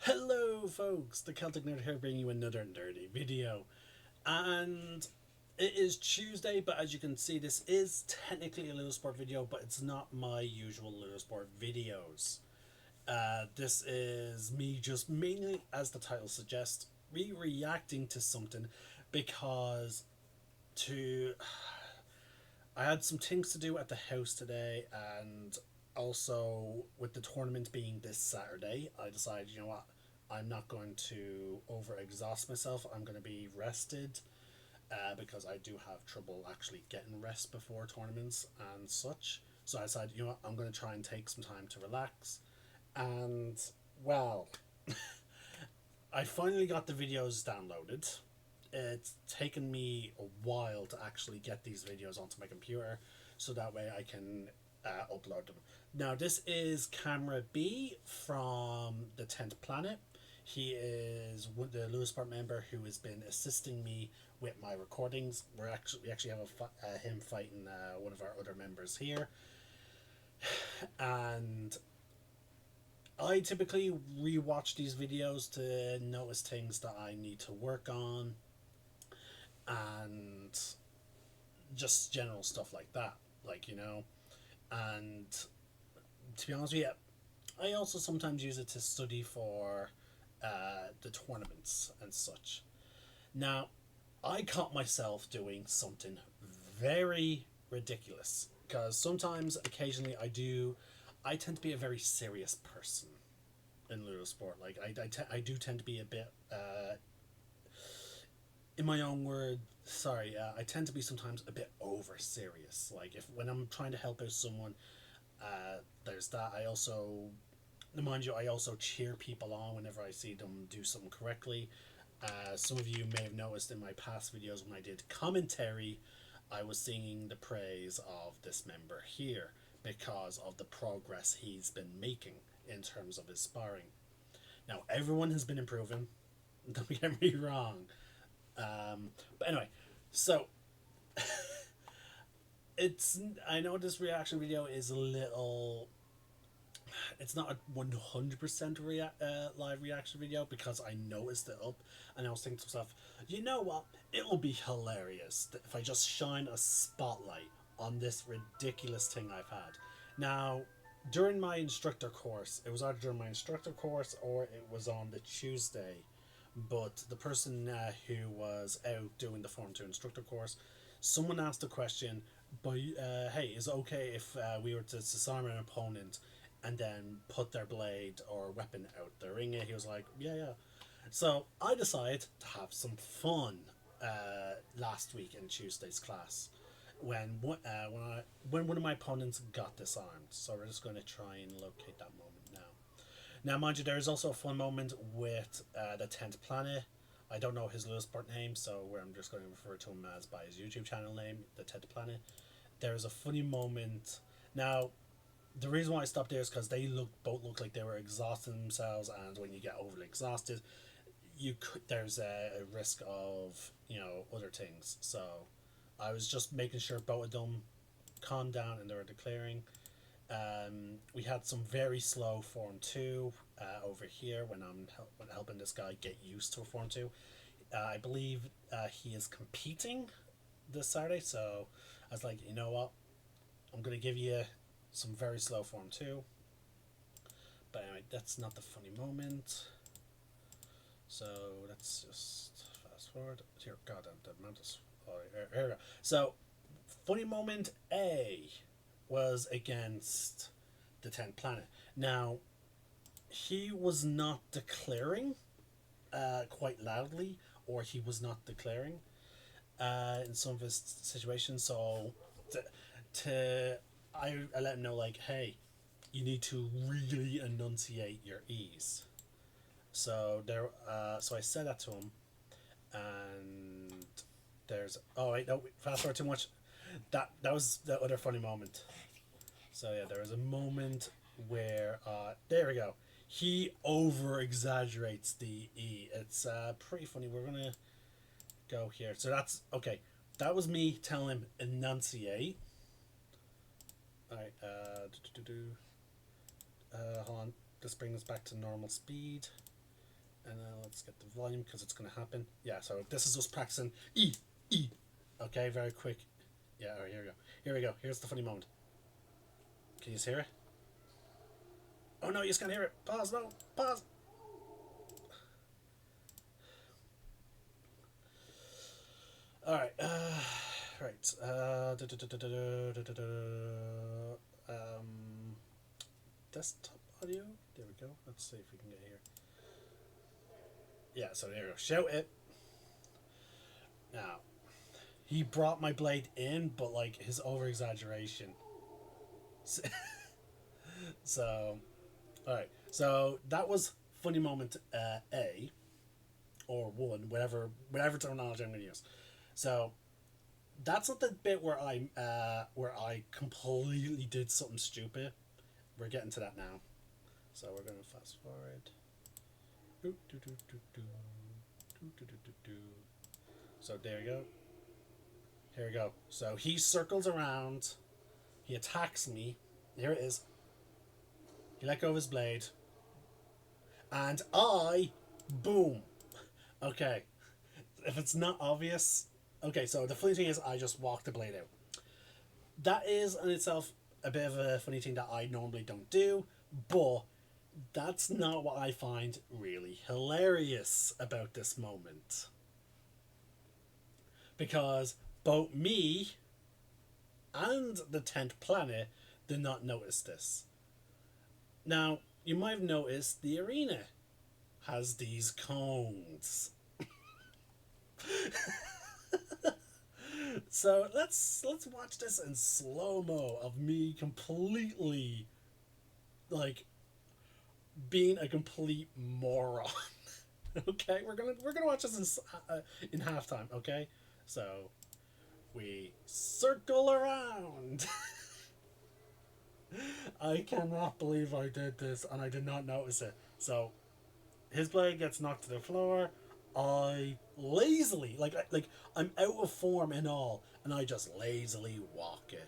Hello folks, the Celtic Nerd here bringing you another nerdy video. And it is Tuesday, but as you can see this is technically a Little Sport video, but it's not my usual Little Sport videos. This is me just mainly, as the title suggests, reacting to something because to I had some things to do at the house today, and also with the tournament being this Saturday, I decided, you know what, I'm not going to over exhaust myself. I'm going to be rested because I do have trouble actually getting rest before tournaments and such. So I decided, you know what, I'm going to try and take some time to relax. And, well, I finally got the videos downloaded. It's taken me a while to actually get these videos onto my computer so that way I can upload them. Now, this is Camera B from the 10th Planet. He is the Lewis Part member who has been assisting me with my recordings. We actually have him fighting one of our other members here, and I typically rewatch these videos to notice things that I need to work on and just general stuff like that. And to be honest with you, I also sometimes use it to study for the tournaments and such. Now, I caught myself doing something very ridiculous because sometimes, occasionally, I tend to be a very serious person in Ludo Sport. Like, I do tend to be a bit, in my own word, sorry, I tend to be sometimes a bit over serious. Like, if when I'm trying to help out someone, there's that. I also, mind you, I also cheer people on whenever I see them do something correctly. Some of you may have noticed in my past videos when I did commentary, I was singing the praise of this member here because of the progress he's been making in terms of his sparring. Now, everyone has been improving, don't get me wrong. But anyway, so I know this reaction video is a little, it's not a 100% live reaction video because I noticed it up and I was thinking to myself, you know what, it'll be hilarious if I just shine a spotlight on this ridiculous thing I've had. Now, during my instructor course, it was either during my instructor course or it was on the Tuesday, but the person who was out doing the Form 2 instructor course, someone asked a question, but hey, is it okay if we were to disarm an opponent and then put their blade or weapon out the ring? He was like, yeah, yeah. So I decided to have some fun last week in Tuesday's class when one of my opponents got disarmed. So we're just going to try and locate that moment now. Now, mind you, there is also a fun moment with the 10th Planet. I don't know his Lewis part name, so I'm just going to refer to him as by his YouTube channel name, the 10th Planet. There's a funny moment. Now, the reason why I stopped there is because both look like they were exhausting themselves, and when you get overly exhausted, there's a risk of other things. So I was just making sure both of them calmed down and they were declaring. We had some very slow Form 2 over here when I'm helping this guy get used to a Form 2. I believe he is competing this Saturday, so I was like, you know what, I'm going to give you some very slow Form 2. But anyway, that's not the funny moment. So let's just fast forward. Here, God, the amount is. Oh, here we go. So, funny moment A was against the 10th Planet. Now, he was not declaring quite loudly, or he was not declaring in some of his situations. So, I let him know, like, hey, you need to really enunciate your E's. So I said that to him, and there's wait, no, fast forward too much. That was the other funny moment. So yeah, there was a moment where there we go. He over exaggerates the E. It's pretty funny. We're gonna go here. So that's okay. That was me telling him enunciate. Alright, hold on. This brings us back to normal speed. And then let's get the volume because it's going to happen. Yeah, so this is us practicing E, E. Okay, very quick. Yeah, all right, here we go. Here we go. Here's the funny moment. Can you hear it? Oh no, you just can't hear it. Pause, no, pause. All right, right. Desktop audio. There we go. Let's see if we can get here. Yeah, so there we go. Shout it. Now, he brought my blade in, but like his over exaggeration. So, all right. So that was funny moment A, or one, whatever terminology I'm going to use. So that's not the bit where I completely did something stupid. We're getting to that now. So we're going to fast forward. So there we go. Here we go. So he circles around. He attacks me. Here it is. He let go of his blade. And I, boom. Okay. If it's not obvious. Okay, so the funny thing is I just walked the blade out. That is in itself a bit of a funny thing that I normally don't do. But that's not what I find really hilarious about this moment. Because both me and the 10th planet did not notice this. Now, you might have noticed the arena has these cones. So let's watch this in slow-mo of me completely like being a complete moron. Okay, we're gonna watch this in halftime. Okay, so we circle around. I cannot believe I did this and I did not notice it. So his blade gets knocked to the floor. I lazily, like I'm out of form and all, and I just lazily walk it.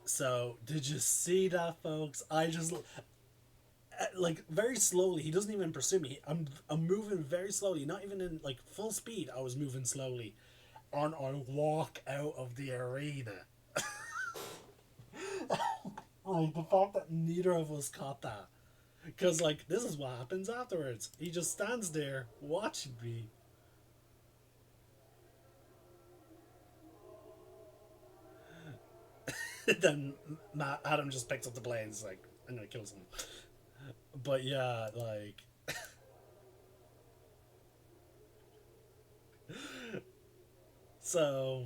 So did you see that, folks? I just like very slowly. He doesn't even pursue me. I'm moving very slowly, not even in like full speed. I was moving slowly, and I walk out of the arena. Like the fact that neither of us caught that, because like this is what happens afterwards. He just stands there watching me. Then Adam just picks up the blade and is like, I'm gonna kill someone. But yeah, like so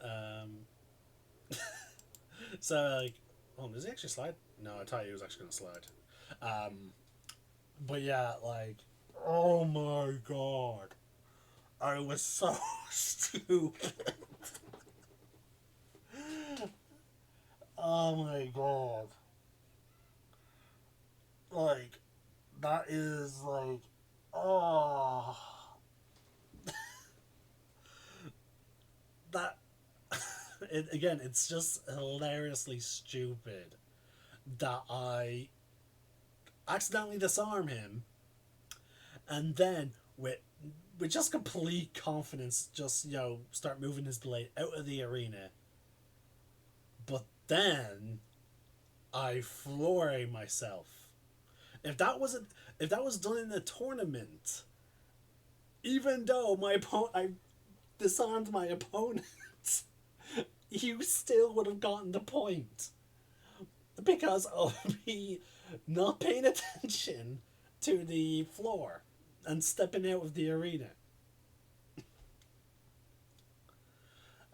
um so like, oh, does he actually slide? No, I thought he was actually gonna slide. Um but yeah, like, oh my god. I was so stupid. Oh my god. Like, that is like, oh, that. Again, it's just hilariously stupid that I accidentally disarm him and then with just complete confidence just start moving his blade out of the arena, but then I floor myself. If that wasn't if that was done in a tournament, even though I disarmed my opponent, you still would have gotten the point because of me not paying attention to the floor and stepping out of the arena.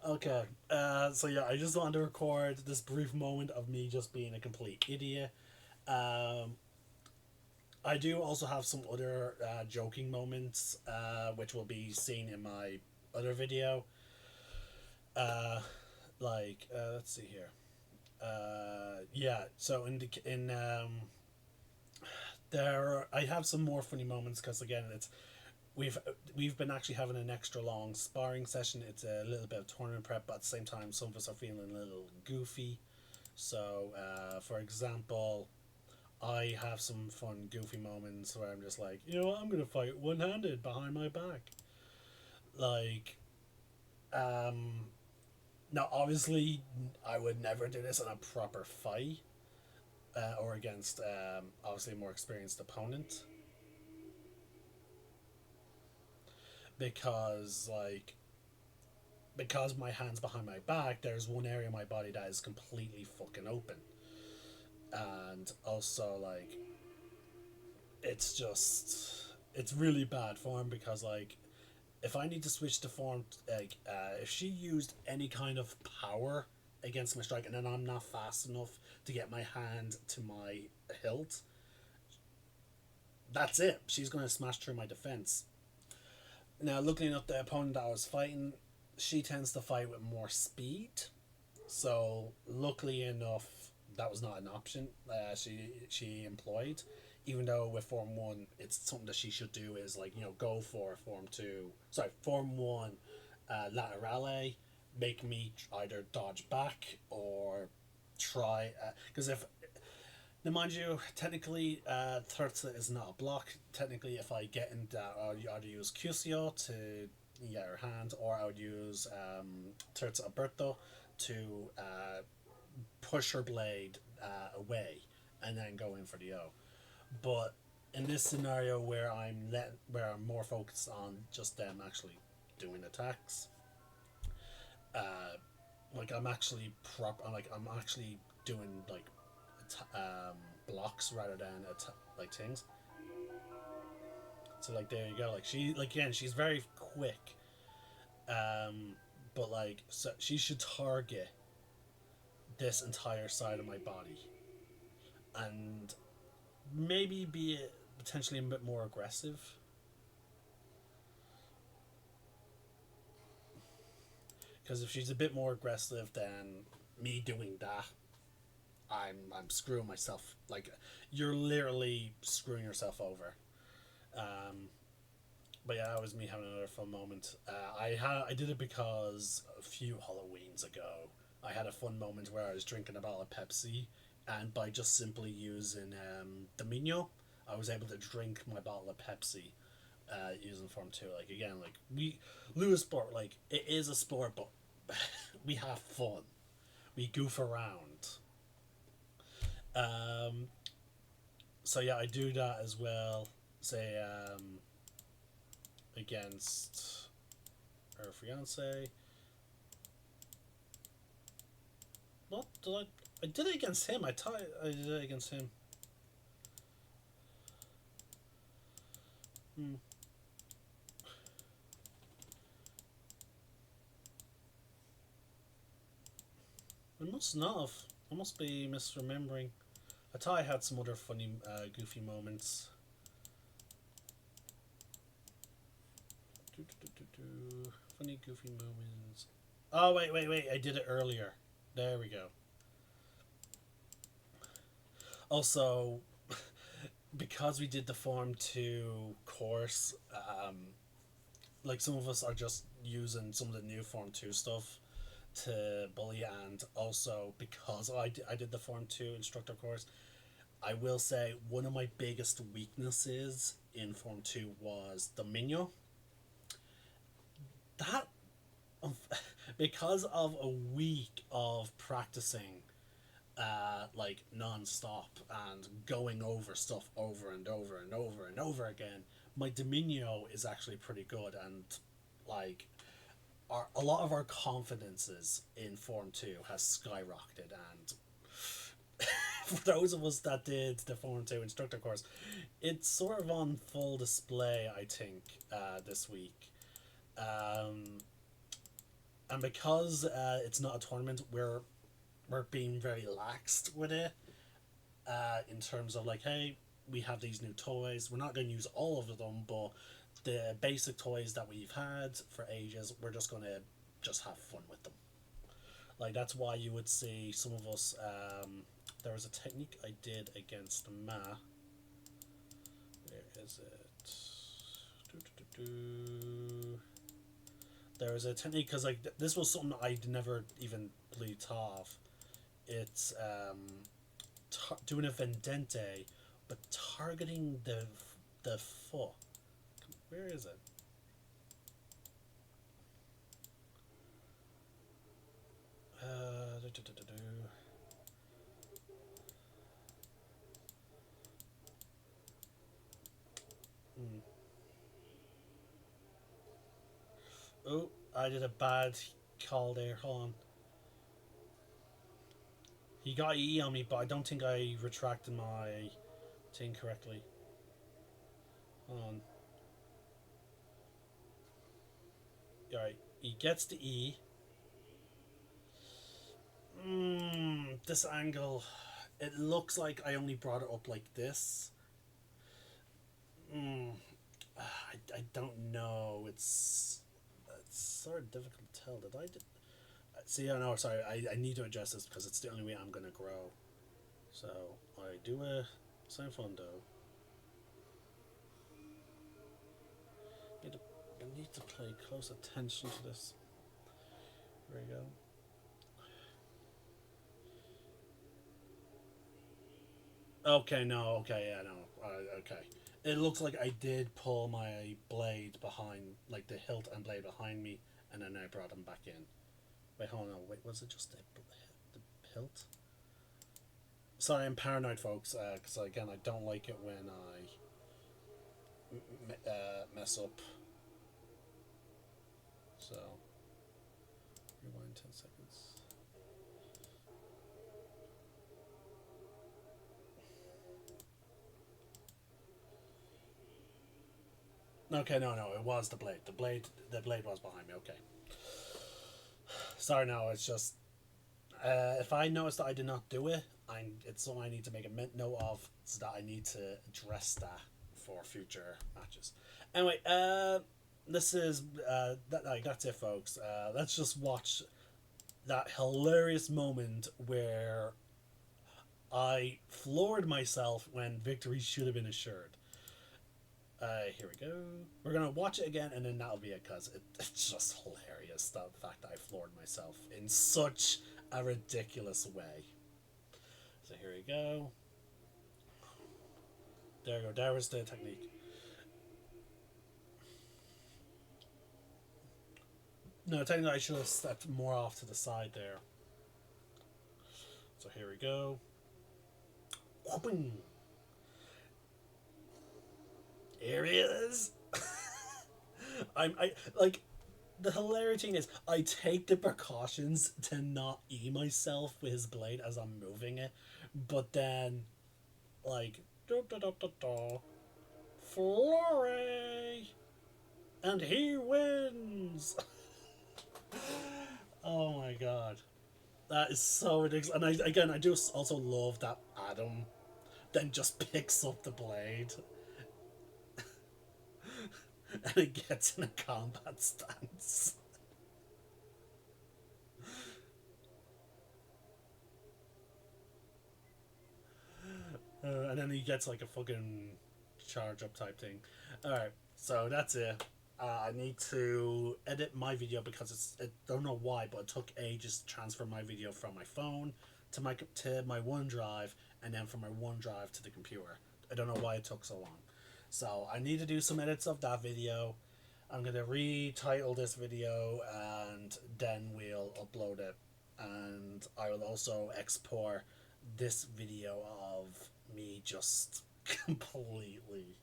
Okay, so yeah, I just wanted to record this brief moment of me just being a complete idiot. Um, I do also have some other joking moments, which will be seen in my other video. Let's see here. Yeah, so in there I have some more funny moments because again we've we've been actually having an extra long sparring session. It's a little bit of tournament prep, but at the same time, some of us are feeling a little goofy. So, for example, I have some fun, goofy moments where I'm just like, you know what, I'm gonna fight one handed behind my back. Like, um, now obviously, I would never do this in a proper fight, or against obviously a more experienced opponent, because because my hands behind my back, there's one area of my body that is completely fucking open, and also it's just it's really bad form because if I need to switch to form, if she used any kind of power against my strike, and then I'm not fast enough to get my hand to my hilt, that's it. She's going to smash through my defense. Now, looking at the opponent that I was fighting, she tends to fight with more speed. So, luckily enough, that was not an option. She employed, even though with Form One, it's something that she should do is go for Form Two. Sorry, Form One, laterale, make me either dodge back or try because if now, mind you, technically, Thirza is not a block. Technically, if I get in that, I would either use Cusio to get her hand, or I would use Terza Aberto to push her blade away and then go in for the O. But in this scenario where I'm more focused on just them actually doing attacks, I'm actually I'm actually doing blocks rather than things. So there you go. Again, she's very quick, but so she should target this entire side of my body, and maybe be potentially a bit more aggressive. Because if she's a bit more aggressive, then me doing that, I'm screwing myself. You're literally screwing yourself over. Um, but yeah, that was me having another fun moment. I did it because a few Halloweens ago, I had a fun moment where I was drinking a bottle of Pepsi, and by just simply using Domino, I was able to drink my bottle of Pepsi. Using Form 2, again, we lose sport, it is a sport, but we have fun, we goof around. um so yeah, I do that as well, say against her fiance. What did I did it against him. I thought I did it against him. Hmm. I must not have. I must be misremembering. I thought I had some other funny, goofy moments. Funny, goofy moments. Oh, wait. I did it earlier. There we go. Also, because we did the Form 2 course, some of us are just using some of the new Form 2 stuff to bully, and also because I did the Form 2 instructor course, I will say one of my biggest weaknesses in Form 2 was the Mino. That, because of a week of practicing non-stop and going over stuff over and over and over and over again, my Dominio is actually pretty good, and a lot of our confidences in Form 2 has skyrocketed, and for those of us that did the Form 2 instructor course, it's sort of on full display, I think, this week. And because it's not a tournament, we're being very laxed with it, in terms of hey, we have these new toys. We're not going to use all of them, but the basic toys that we've had for ages, we're just going to just have fun with them. That's why you would see some of us. There was a technique I did against Ma. Where is it? do. There is a technique because like this was something I'd never even really thought of. It's doing a vendente, but targeting the foot. Where is it? Do, do, do, do, do. Hmm. Oh, I did a bad call there. Hold on. He got E on me, but I don't think I retracted my thing correctly. Hold on. Alright, he gets the E. This angle. It looks like I only brought it up like this. I don't know. It's sort of difficult to tell. Did I? See, I know. Sorry, I need to adjust this because it's the only way I'm gonna grow. So I do a Sinfondo. I need to pay close attention to this. Here we go. Okay, no, okay, yeah, no, okay. It looks like I did pull my blade behind, like the hilt and blade behind me, and then I brought them back in. Wait, hold on, wait, was it just the hilt? Sorry, I'm paranoid, folks, because again, I don't like it when I mess up. So, rewind 10 seconds. Okay, no, it was the blade. The blade was behind me. Okay. Sorry, no, it's just if I notice that I did not do it, it's something I need to make a note of, so that I need to address that for future matches. Anyway, this is that's it, folks. Let's just watch that hilarious moment where I floored myself when victory should have been assured. Here we go. We're gonna watch it again, and then that'll be it, because it's just hilarious, the fact that I floored myself in such a ridiculous way. So here we go. There we go. There was the technique. No, technically I should have stepped more off to the side there. So here we go. Whooping. Here he is. I like the hilarity thing is I take the precautions to not myself with his blade as I'm moving it, but then like Flurry, and he wins. Oh my god, that is so ridiculous. And I just also love that Adam then just picks up the blade and it gets in a combat stance. And then he gets like a fucking charge up type thing. Alright, so that's it. I need to edit my video because I don't know why, but it took ages to transfer my video from my phone to my OneDrive, and then from my OneDrive to the computer. I don't know why it took so long. So I need to do some edits of that video. I'm gonna retitle this video, and then we'll upload it. And I will also export this video of me just completely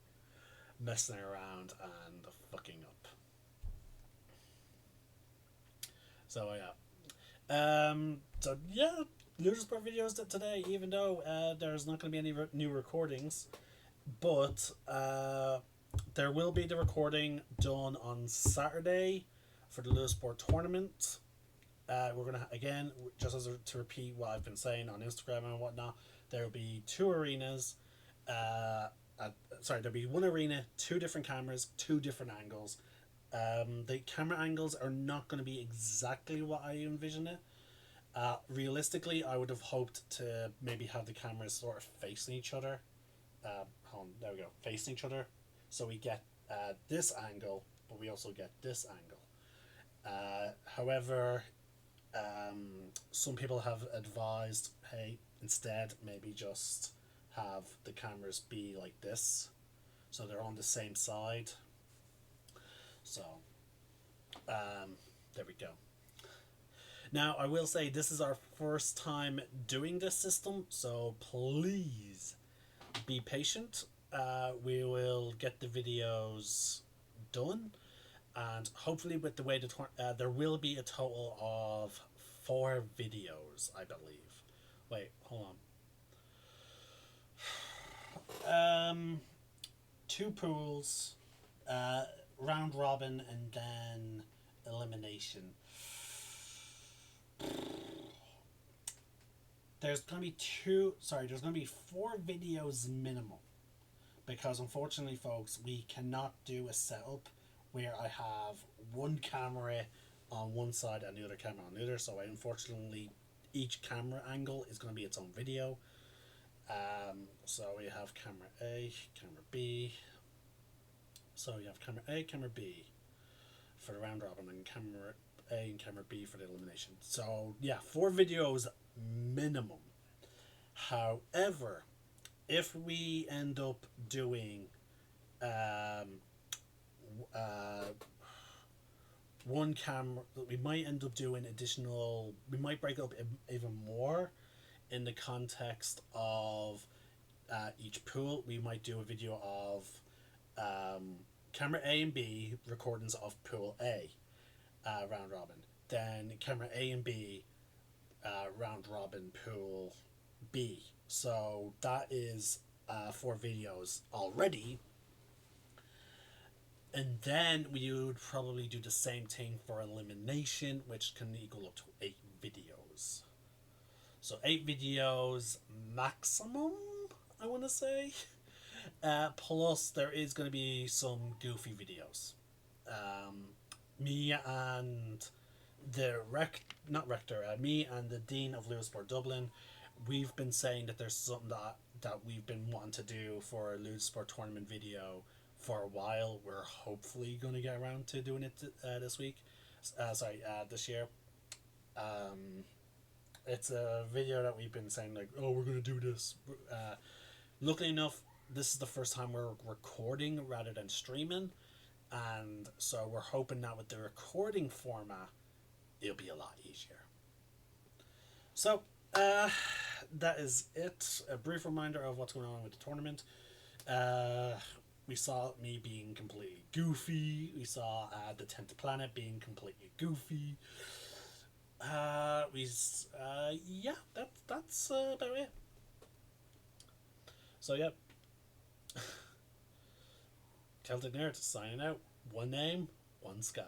messing around and fucking up. So yeah, Losers Sport videos today. Even though there's not going to be any new recordings, but there will be the recording done on Saturday for the Losers Sport tournament. We're gonna again, just to repeat what I've been saying on Instagram and whatnot. There will be two arenas. There'll be one arena, two different cameras, two different angles. The camera angles are not going to be exactly what I envision it. Realistically, I would have hoped to maybe have the cameras sort of facing each other. There we go, facing each other, so we get this angle, but we also get this angle. However, some people have advised, hey, instead maybe just have the cameras be like this, so they're on the same side. So, there we go. Now, I will say this is our first time doing this system, so please be patient. We will get the videos done, and hopefully, with the way there will be a total of 4 videos, I believe. Wait, hold on. 2 pools, round robin, and then elimination. There's gonna be there's gonna be 4 videos minimum, because unfortunately, folks, we cannot do a setup where I have one camera on one side and the other camera on the other. So unfortunately, each camera angle is going to be its own video. So we have camera A, camera B. So you have camera A, camera B for the round robin, and camera A and camera B for the elimination. So yeah, 4 videos minimum. However, if we end up doing one camera, we might end up doing additional, we might break up even more in the context of each pool. We might do a video of camera A and B recordings of pool A, round robin, then camera A and B round robin pool B. So that is 4 videos already. And then we would probably do the same thing for elimination, which can equal up to 8 videos. So 8 videos maximum, I want to say. Plus, there is going to be some goofy videos. Me and the me and the Dean of Lewisburg Dublin, we've been saying that there's something that we've been wanting to do for a Lewisburg tournament video for a while. We're hopefully going to get around to doing it this year. It's a video that we've been saying, like, oh, we're going to do this. Luckily enough, this is the first time we're recording rather than streaming, and so we're hoping that with the recording format, it'll be a lot easier. So, that is it. A brief reminder of what's going on with the tournament. We saw me being completely goofy. We saw the 10th planet being completely goofy. Yeah, that's about it. So, yeah. Celtic Nerd signing out. One name, one sky.